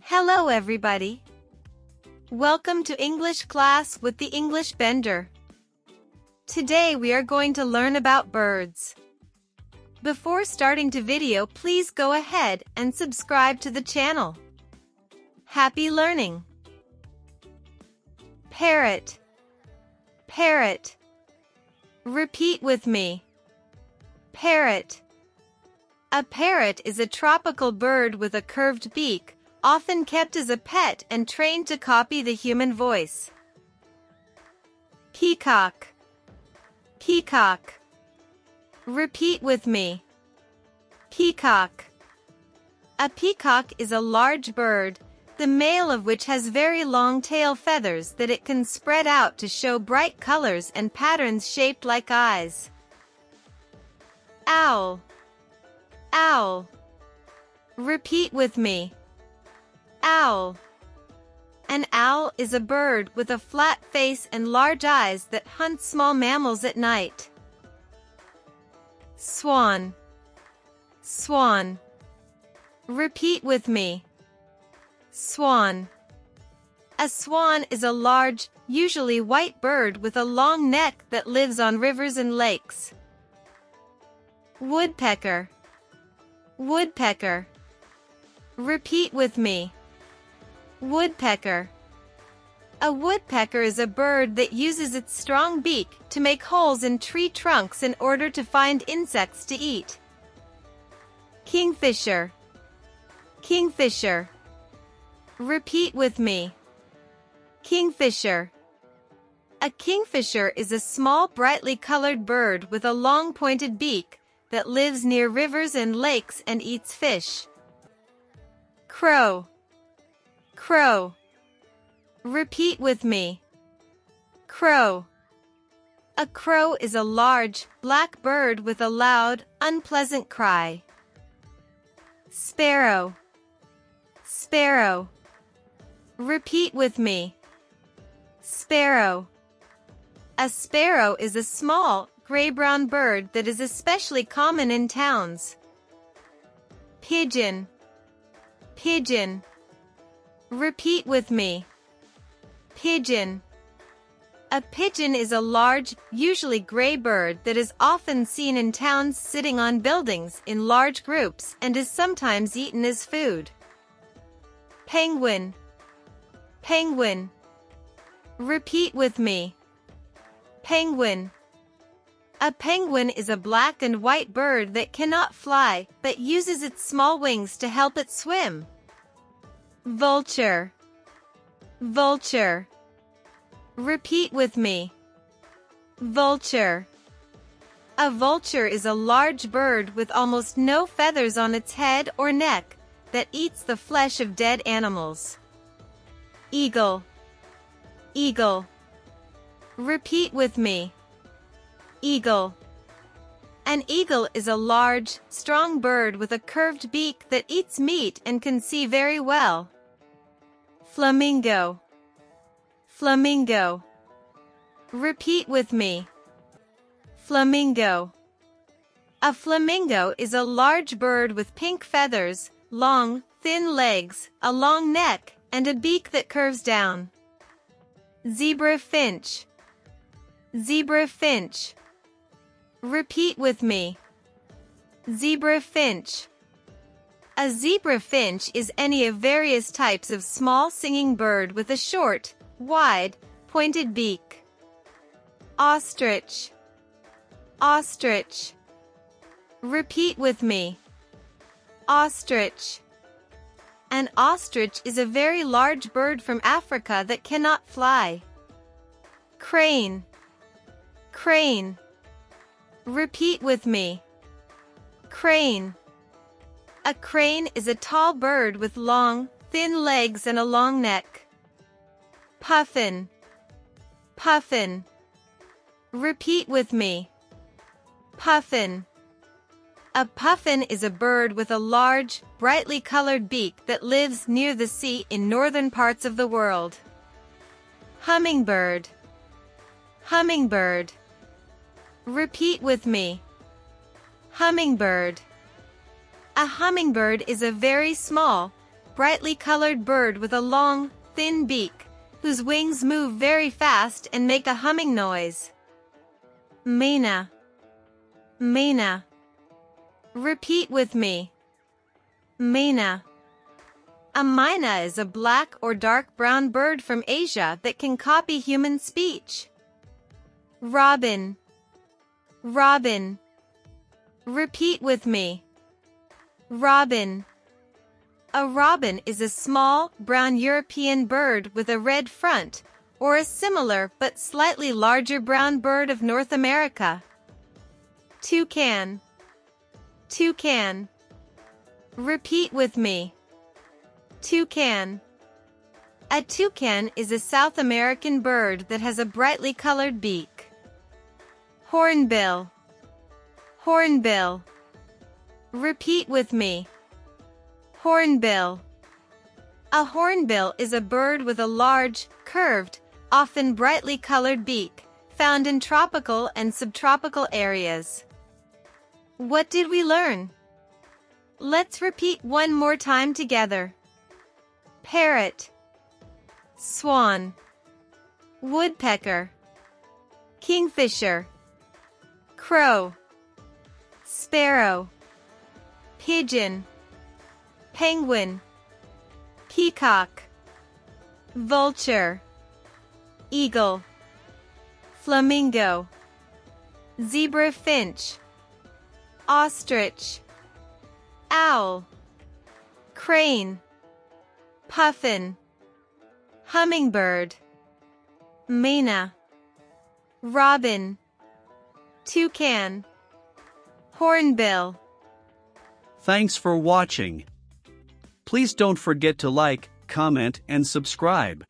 Hello everybody. Welcome to English class with the English Bender. Today we are going to learn about birds. Before starting the video, please go ahead and subscribe to the channel. Happy learning. Parrot. Parrot. Repeat with me. Parrot. A parrot is a tropical bird with a curved beak, often kept as a pet and trained to copy the human voice. Peacock. Peacock. Repeat with me. Peacock. A peacock is a large bird, the male of which has very long tail feathers that it can spread out to show bright colors and patterns shaped like eyes. Owl. Owl. Repeat with me. Owl. An owl is a bird with a flat face and large eyes that hunts small mammals at night. Swan. Swan. Repeat with me. Swan. A swan is a large, usually white bird with a long neck that lives on rivers and lakes. Woodpecker. Woodpecker. Repeat with me. Woodpecker. A woodpecker is a bird that uses its strong beak to make holes in tree trunks in order to find insects to eat. Kingfisher. Kingfisher. Repeat with me. Kingfisher. A kingfisher is a small, brightly colored bird with a long pointed beak that lives near rivers and lakes and eats fish. Crow. Crow. Repeat with me. Crow. A crow is a large, black bird with a loud, unpleasant cry. Sparrow. Sparrow. Repeat with me. Sparrow. A sparrow is a small, gray-brown bird that is especially common in towns. Pigeon. Pigeon. Repeat with me. Pigeon. A pigeon is a large, usually gray bird that is often seen in towns sitting on buildings in large groups and is sometimes eaten as food. Penguin. Penguin. Repeat with me. Penguin. A penguin is a black and white bird that cannot fly but uses its small wings to help it swim. Vulture. Vulture. Repeat with me. Vulture. A vulture is a large bird with almost no feathers on its head or neck that eats the flesh of dead animals. Eagle. Eagle. Repeat with me. Eagle. An eagle is a large, strong bird with a curved beak that eats meat and can see very well. Flamingo. Flamingo. Repeat with me. Flamingo. A flamingo is a large bird with pink feathers, long, thin legs, a long neck, and a beak that curves down. Zebra finch. Zebra finch. Repeat with me. Zebra finch. A zebra finch is any of various types of small singing bird with a short, wide, pointed beak. Ostrich. Ostrich. Repeat with me. Ostrich. An ostrich is a very large bird from Africa that cannot fly. Crane. Crane. Repeat with me. Crane. A crane is a tall bird with long, thin legs and a long neck. Puffin. Puffin. Repeat with me. Puffin. A puffin is a bird with a large, brightly colored beak that lives near the sea in northern parts of the world. Hummingbird. Hummingbird. Repeat with me. Hummingbird. A hummingbird is a very small, brightly colored bird with a long, thin beak, whose wings move very fast and make a humming noise. Myna. Myna. Repeat with me. Myna. A myna is a black or dark brown bird from Asia that can copy human speech. Robin. Robin. Repeat with me. Robin. A robin is a small, brown European bird with a red front, or a similar but slightly larger brown bird of North America. Toucan. Toucan. Repeat with me. Toucan. A toucan is a South American bird that has a brightly colored beak. Hornbill. Hornbill. Repeat with me. Hornbill. A hornbill is a bird with a large, curved, often brightly colored beak, found in tropical and subtropical areas. What did we learn? Let's repeat one more time together. Parrot. Swan. Woodpecker. Kingfisher. Crow. Sparrow. Pigeon. Penguin. Peacock. Vulture. Eagle. Flamingo. Zebra finch. Ostrich. Owl. Crane. Puffin. Hummingbird. Myna. Robin. Toucan. Hornbill. Thanks for watching. Please don't forget to like, comment, and subscribe.